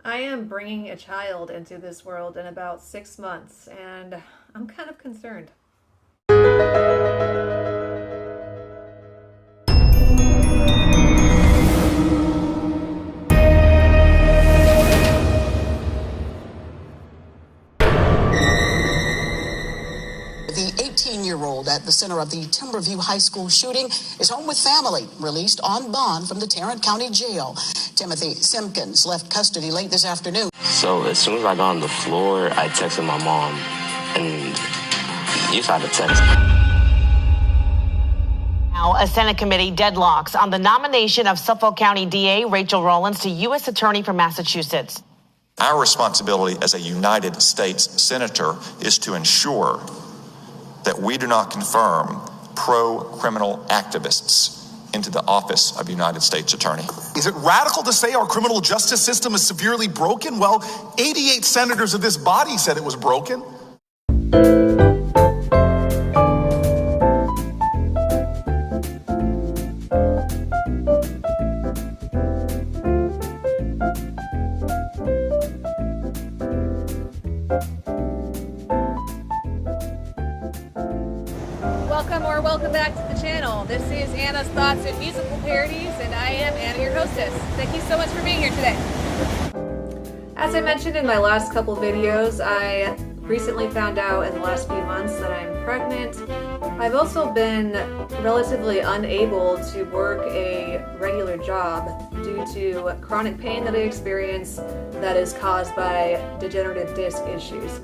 I am bringing a child into this world in about 6 months, and I'm kind of concerned. The 18-year-old at the center of the Timberview High School shooting is home with family, released on bond from the Tarrant County Jail. Timothy Simpkins left custody late this afternoon. So as soon as I got on the floor, I texted my mom, and you saw the text. Now, a Senate committee deadlocks on the nomination of Suffolk County DA Rachel Rollins to U.S. Attorney for Massachusetts. Our responsibility as a United States Senator is to ensure that we do not confirm pro-criminal activists into the office of United States Attorney. Is it radical to say our criminal justice system is severely broken? Well, 88 senators of this body said it was broken. Welcome back to the channel. This is Anna's Thoughts and Musical Parodies, and I am Anna, your hostess. Thank you so much for being here today. As I mentioned in my last couple videos, I recently found out in the last few months that I'm pregnant. I've also been relatively unable to work a regular job due to chronic pain that I experience that is caused by degenerative disc issues.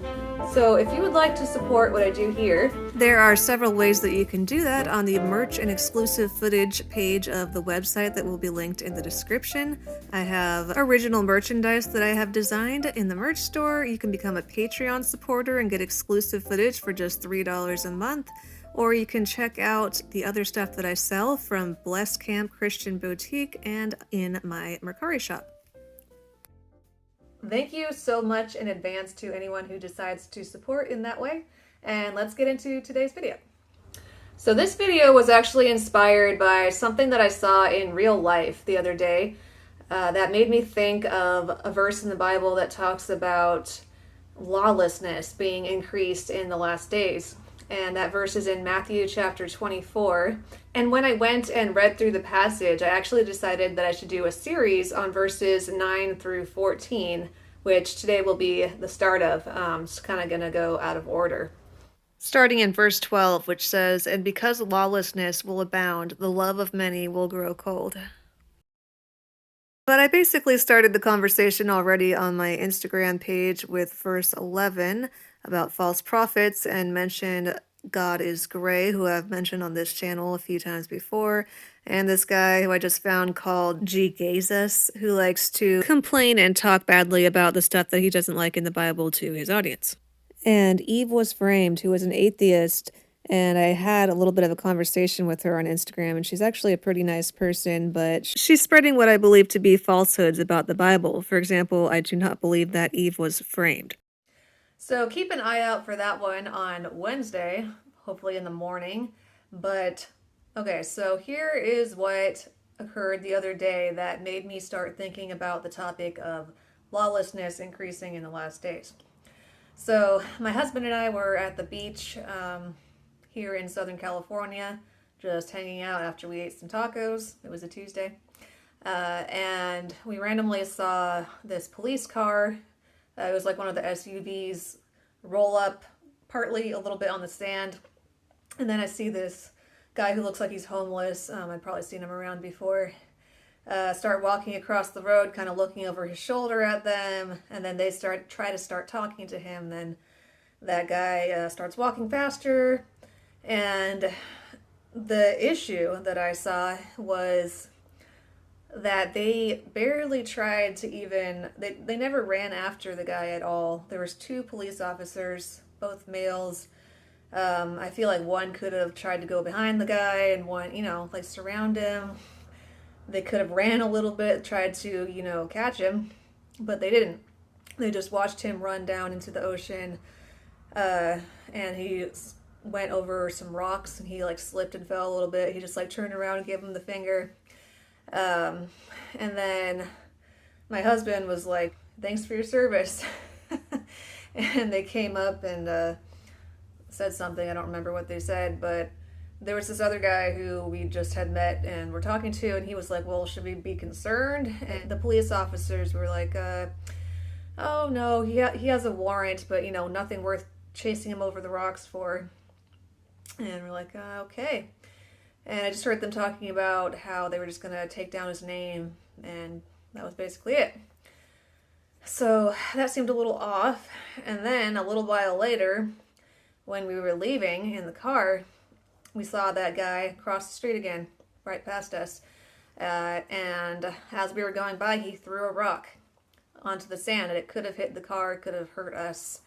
So if you would like to support what I do here, there are several ways that you can do that on the merch and exclusive footage page of the website that will be linked in the description. I have original merchandise that I have designed in the merch store. You can become a Patreon supporter and get exclusive footage for just $3 a month. Or you can check out the other stuff that I sell from Blessed Camp Christian Boutique and in my Mercari shop. Thank you so much in advance to anyone who decides to support in that way. And let's get into today's video. So this video was actually inspired by something that I saw in real life the other day that made me think of a verse in the Bible that talks about lawlessness being increased in the last days. And that verse is in Matthew chapter 24. And when I went and read through the passage, I actually decided that I should do a series on verses 9 through 14, which today will be the start of. It's kind of going to go out of order. Starting in verse 12, which says, "And because lawlessness will abound, the love of many will grow cold." But I basically started the conversation already on my Instagram page with verse 11 about false prophets and mentioned God is Gray, who I've mentioned on this channel a few times before, and this guy who I just found called G. Gazes, who likes to complain and talk badly about the stuff that he doesn't like in the Bible to his audience. And Eve was framed, who was an atheist, and I had a little bit of a conversation with her on Instagram, and she's actually a pretty nice person, but she's spreading what I believe to be falsehoods about the Bible. For example, I do not believe that Eve was framed. So keep an eye out for that one on Wednesday, hopefully in the morning. But, okay, so here is what occurred the other day that made me start thinking about the topic of lawlessness increasing in the last days. So my husband and I were at the beach here in Southern California, just hanging out after we ate some tacos. It was a Tuesday. And we randomly saw this police car. It was like one of the SUVs roll up partly a little bit on the sand. And then I see this guy who looks like he's homeless. I'd probably seen him around before. Start walking across the road, kind of looking over his shoulder at them. And then they try to start talking to him. Then that guy starts walking faster. And the issue that I saw was that they barely tried to even, they never ran after the guy at all. There was 2 police officers, both males. I feel like one could have tried to go behind the guy and one, like surround him. They could have ran a little bit, tried to, catch him, but they didn't. They just watched him run down into the ocean, and he went over some rocks and he like slipped and fell a little bit. He just like turned around and gave him the finger. And then my husband was like, thanks for your service. And they came up and said something. I don't remember what they said, but there was this other guy who we just had met and were talking to, and he was like, well, should we be concerned? And the police officers were like, oh no, he has a warrant, but you know, nothing worth chasing him over the rocks for. And we're like, okay. And I just heard them talking about how they were just going to take down his name, and that was basically it. So that seemed a little off. And then a little while later, when we were leaving in the car, we saw that guy cross the street again, right past us. And as we were going by, he threw a rock onto the sand, and it could have hit the car, it could have hurt us.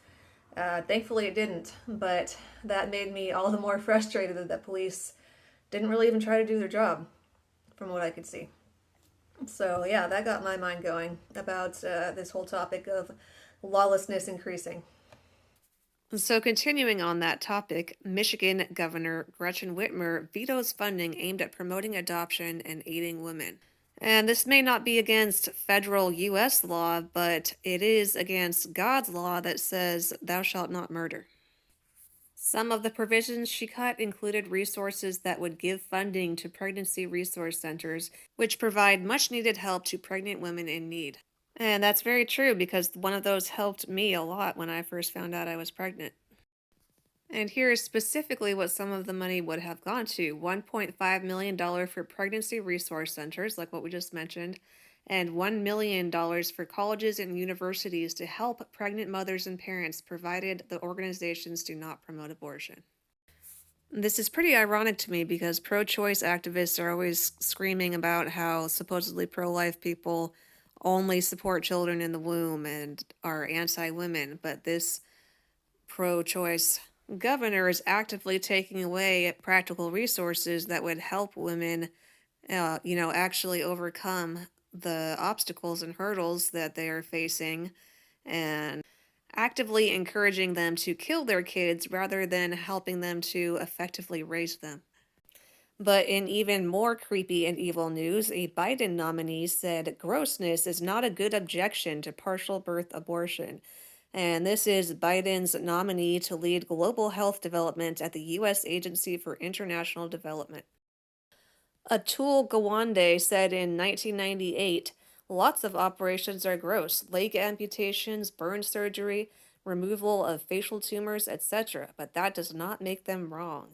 Thankfully it didn't, but that made me all the more frustrated that the police didn't really even try to do their job, from what I could see. So yeah, that got my mind going about this whole topic of lawlessness increasing. So continuing on that topic, Michigan Governor Gretchen Whitmer vetoes funding aimed at promoting adoption and aiding women. And this may not be against federal U.S. law, but it is against God's law that says, thou shalt not murder. Some of the provisions she cut included resources that would give funding to pregnancy resource centers, which provide much-needed help to pregnant women in need. And that's very true, because one of those helped me a lot when I first found out I was pregnant. And here is specifically what some of the money would have gone to. $1.5 million for pregnancy resource centers, like what we just mentioned, and $1 million for colleges and universities to help pregnant mothers and parents, provided the organizations do not promote abortion. This is pretty ironic to me because pro-choice activists are always screaming about how supposedly pro-life people only support children in the womb and are anti-women, but this pro-choice governor is actively taking away practical resources that would help women, actually overcome the obstacles and hurdles that they are facing, and actively encouraging them to kill their kids rather than helping them to effectively raise them. But in even more creepy and evil news, a Biden nominee said grossness is not a good objection to partial birth abortion. And this is Biden's nominee to lead global health development at the U.S. Agency for International Development. Atul Gawande said in 1998, lots of operations are gross: leg amputations, burn surgery, removal of facial tumors, etc., but that does not make them wrong.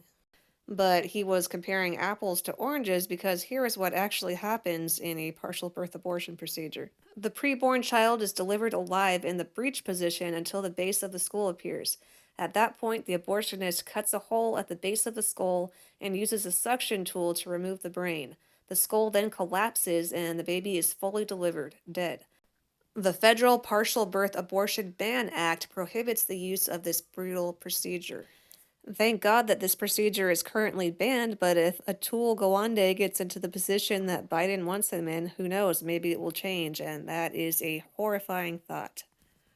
But he was comparing apples to oranges, because here is what actually happens in a partial birth abortion procedure. The preborn child is delivered alive in the breech position until the base of the skull appears. At that point, the abortionist cuts a hole at the base of the skull and uses a suction tool to remove the brain. The skull then collapses and the baby is fully delivered, dead. The Federal Partial Birth Abortion Ban Act prohibits the use of this brutal procedure. Thank God that this procedure is currently banned, but if Atul Gawande gets into the position that Biden wants him in, who knows, maybe it will change, and that is a horrifying thought.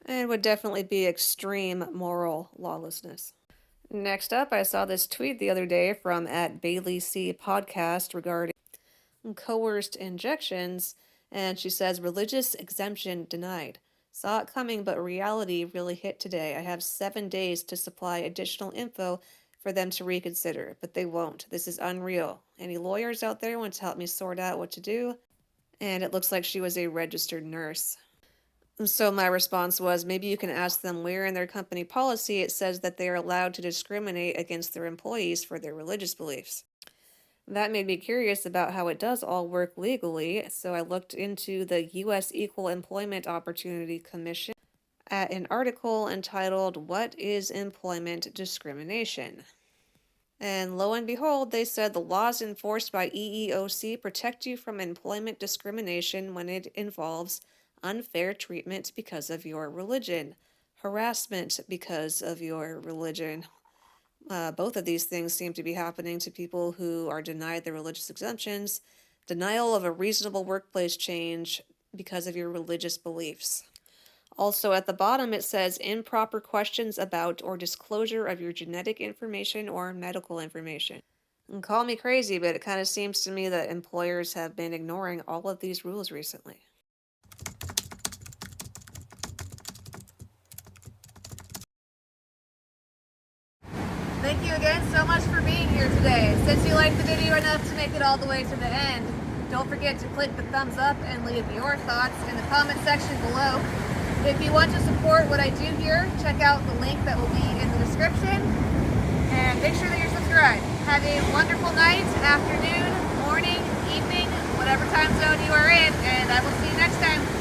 And would definitely be extreme moral lawlessness. Next up, I saw this tweet the other day from @BaileyC Podcast regarding coerced injections, and she says, religious exemption denied. Saw it coming, but reality really hit today. I have 7 days to supply additional info for them to reconsider, but they won't. This is unreal. Any lawyers out there want to help me sort out what to do? And it looks like she was a registered nurse. So my response was, maybe you can ask them where in their company policy it says that they are allowed to discriminate against their employees for their religious beliefs. That made me curious about how it does all work legally, so I looked into the U.S. Equal Employment Opportunity Commission at an article entitled, What is Employment Discrimination? And lo and behold, they said the laws enforced by EEOC protect you from employment discrimination when it involves unfair treatment because of your religion, harassment because of your religion. Both of these things seem to be happening to people who are denied their religious exemptions, denial of a reasonable workplace change because of your religious beliefs. Also at the bottom it says improper questions about or disclosure of your genetic information or medical information. And call me crazy, but it kind of seems to me that employers have been ignoring all of these rules recently. Thank you again so much for being here today. Since you liked the video enough to make it all the way to the end, don't forget to click the thumbs up and leave your thoughts in the comment section below. If you want to support what I do here, check out the link that will be in the description. And make sure that you're subscribed. Have a wonderful night, afternoon, morning, evening, whatever time zone you are in, and I will see you next time.